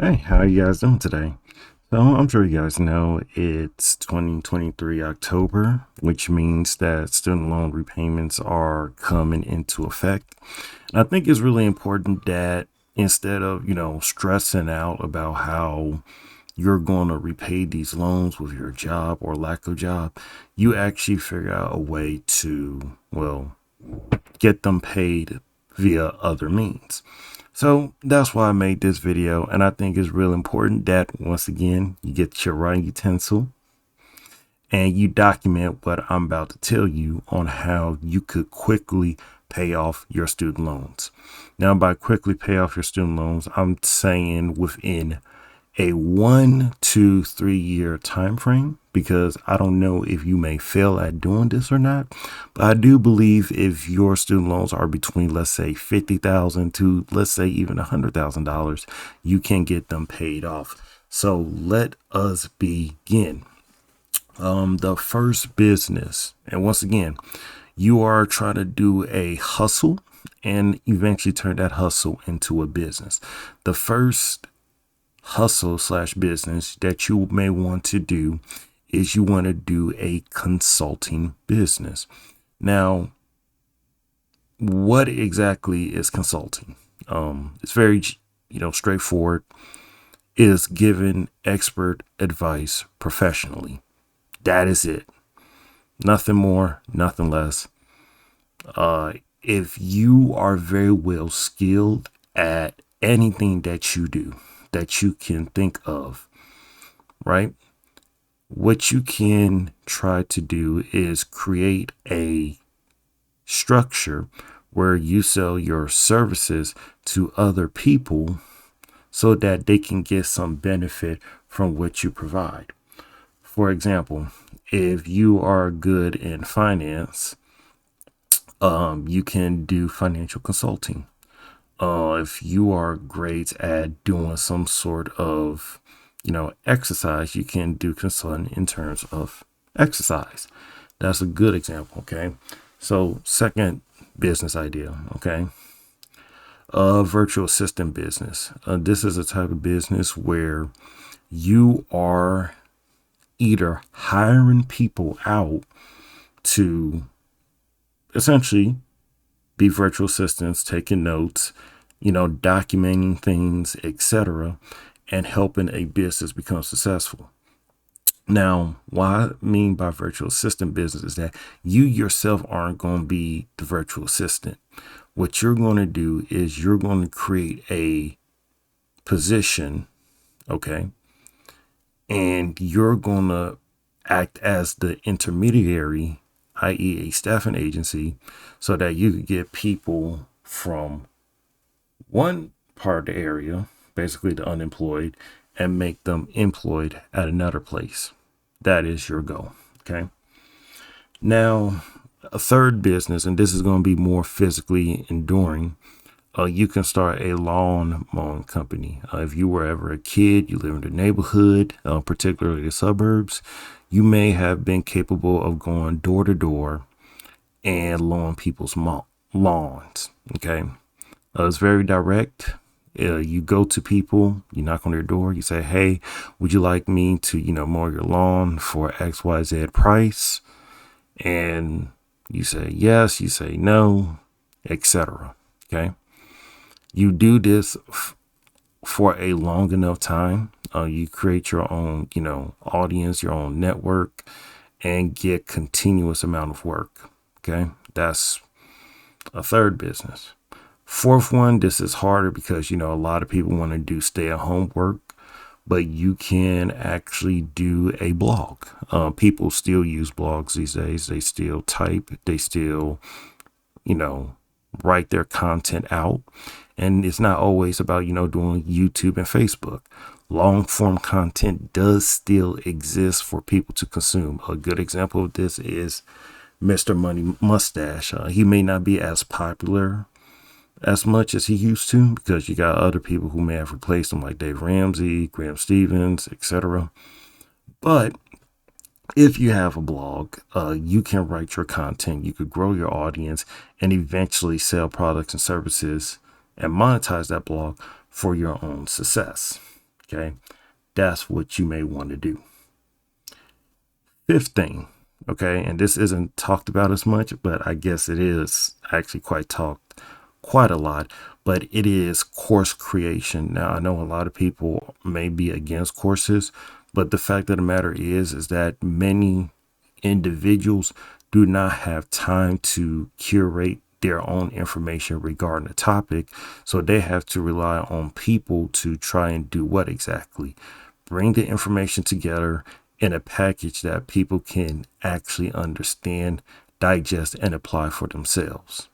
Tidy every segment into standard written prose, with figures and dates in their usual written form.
Hey, how you guys doing today? So I'm sure you guys know it's 2023 October, which means that student loan repayments are coming into effect. And I think it's really important that instead of, stressing out about how you're going to repay these loans with your job or lack of job, you actually figure out a way to, get them paid via other means. So that's why I made this video. And I think it's real important that once again, you get your writing utensil and you document what I'm about to tell you on how you could quickly pay off your student loans. Now, by quickly pay off your student loans, I'm saying within a 1 to 3 year time frame, because I don't know if you may fail at doing this or not, but I do believe if your student loans are between, let's say, $50,000 to, let's say, even $100,000, you can get them paid off. So let us begin. The first business, and once again, you are trying to do a hustle and eventually turn that hustle into a business. The first hustle slash business that you may want to do is you want to do a consulting business. Now, what exactly is consulting? It's very, straightforward. It is giving expert advice professionally. That is it. Nothing more, nothing less. If you are very well skilled at anything that you do, that you can think of, right? What you can try to do is create a structure where you sell your services to other people so that they can get some benefit from what you provide. For example, if you are good in finance, you can do financial consulting. If you are great at doing some sort of, exercise, you can do consulting in terms of exercise. That's a good example. Okay. So second business idea. Okay. Virtual assistant business. This is a type of business where you are either hiring people out to essentially be virtual assistants, taking notes, documenting things, etc., and helping a business become successful. Now, what I mean by virtual assistant business is that you yourself aren't going to be the virtual assistant. What you're going to do is you're going to create a position, okay, and you're going to act as the intermediary, i.e., a staffing agency, so that you can get people from one part of the area, basically the unemployed, and make them employed at another place. That is your goal. Okay. Now, a third business, and this is going to be more physically enduring. You can start a lawn mowing company. If you were ever a kid, you live in the neighborhood, particularly the suburbs, you may have been capable of going door to door and mowing people's lawns. Okay. It's very direct. You go to people, you knock on their door, you say, hey, would you like me to, mow your lawn for XYZ price? And you say yes, you say no, etc. Okay. You do this for a long enough time. You create your own, audience, your own network, and get continuous amount of work. Okay. That's a third business. Fourth one, this is harder because, a lot of people want to do stay at home work, but you can actually do a blog. People still use blogs these days. They still type, they still, write their content out. And it's not always about, doing YouTube and Facebook. Long form content does still exist for people to consume. A good example of this is Mr. Money Mustache. He may not be as popular as much as he used to because you got other people who may have replaced him like Dave Ramsey, Graham Stevens, etc. But if you have a blog, you can write your content, you could grow your audience and eventually sell products and services and monetize that blog for your own success. Okay. That's what you may want to do. Fifth thing. Okay. And this isn't talked about as much, but I guess it is actually quite a lot, but it is course creation. Now, I know a lot of people may be against courses, but the fact of the matter is that many individuals do not have time to curate their own information regarding the topic. So they have to rely on people to try and do what exactly? Bring the information together in a package that people can actually understand, digest, and apply for themselves.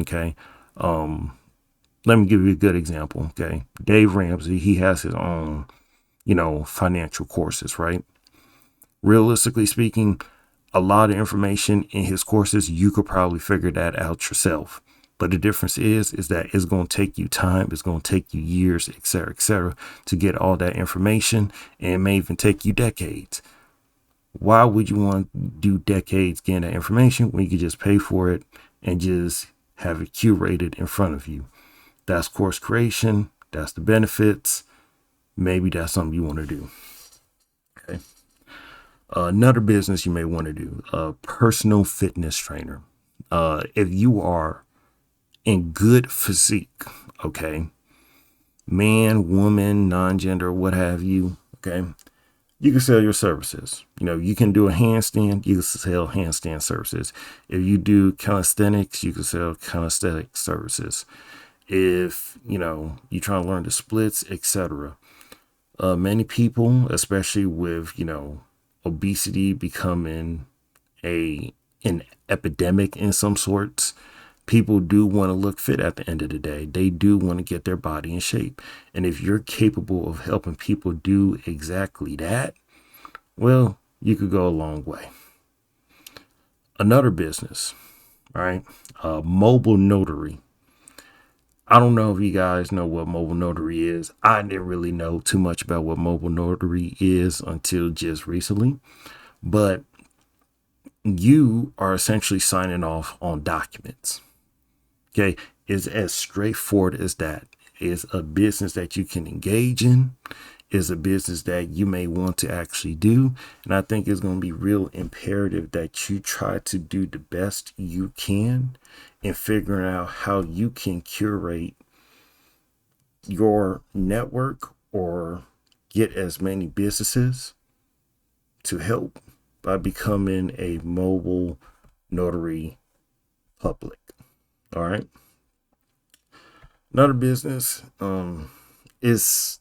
Okay. Let me give you a good example. Okay. Dave Ramsey, he has his own, financial courses, right? Realistically speaking, a lot of information in his courses, you could probably figure that out yourself. But the difference is that it's going to take you time. It's going to take you years, et cetera, to get all that information. And it may even take you decades. Why would you want to do decades getting that information when you could just pay for it and just have it curated in front of you? That's course creation. That's the benefits. Maybe that's something you want to do. Okay. Another business you may want to do, a personal fitness trainer. If you are in good physique, okay, man, woman, non-gender, what have you, okay, you can sell your services. You can do a handstand, you can sell handstand services. If you do calisthenics, you can sell calisthenic services. If, you're trying to learn the splits, etc. Many people, especially with, obesity becoming an epidemic in some sorts, people do want to look fit at the end of the day. They do want to get their body in shape. And if you're capable of helping people do exactly that, well, you could go a long way. Another business, right? Mobile notary. I don't know if you guys know what mobile notary is. I didn't really know too much about what mobile notary is until just recently. But you are essentially signing off on documents. Okay. It's as straightforward as that. It's a business that you can engage in. Is a business that you may want to actually do. And I think it's going to be real imperative that you try to do the best you can in figuring out how you can curate your network or get as many businesses to help by becoming a mobile notary public. All right. Another business is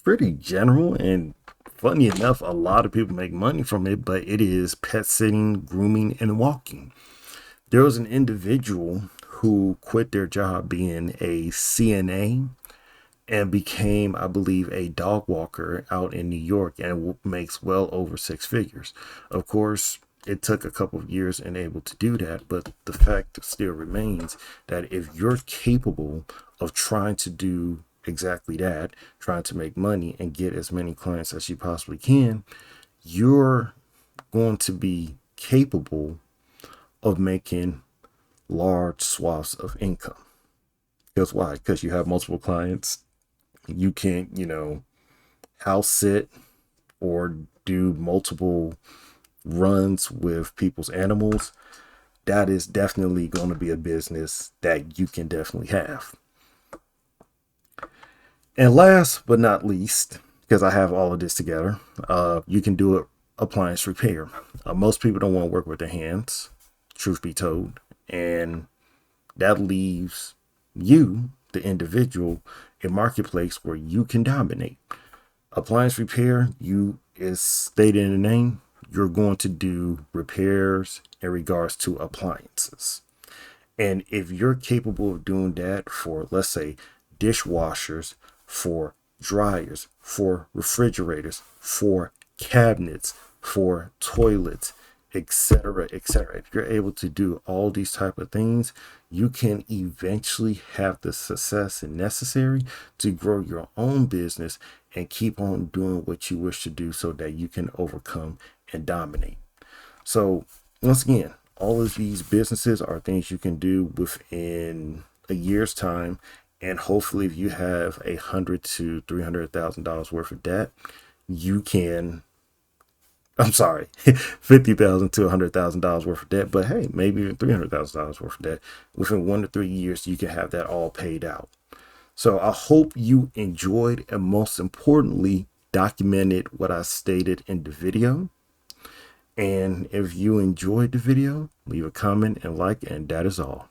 pretty general, and funny enough, a lot of people make money from it, but it is pet sitting, grooming, and walking. There was an individual who quit their job being a CNA and became, I believe, a dog walker out in New York and makes well over six figures. Of course, it took a couple of years and able to do that, but the fact still remains that if you're capable of trying to do exactly that, trying to make money and get as many clients as you possibly can, you're going to be capable of making large swaths of income. Because why? Because you have multiple clients. You can't, house sit or do multiple runs with people's animals. That is definitely going to be a business that you can definitely have. And last but not least, because I have all of this together, you can do it appliance repair. Most people don't want to work with their hands, truth be told. And that leaves you, the individual, a marketplace where you can dominate. Appliance repair, is stated in the name, you're going to do repairs in regards to appliances. And if you're capable of doing that for, let's say, dishwashers, for dryers, for refrigerators, for cabinets, for toilets, etc., etc. If you're able to do all these type of things, you can eventually have the success necessary to grow your own business and keep on doing what you wish to do so that you can overcome and dominate. So once again, all of these businesses are things you can do within a year's time And hopefully if you have $100,000 to $300,000 worth of debt, you can, I'm sorry, $50,000 to $100,000 worth of debt, but hey, maybe even $300,000 worth of debt. Within 1 to 3 years, you can have that all paid out. So I hope you enjoyed, and most importantly, documented what I stated in the video. And if you enjoyed the video, leave a comment and like, and that is all.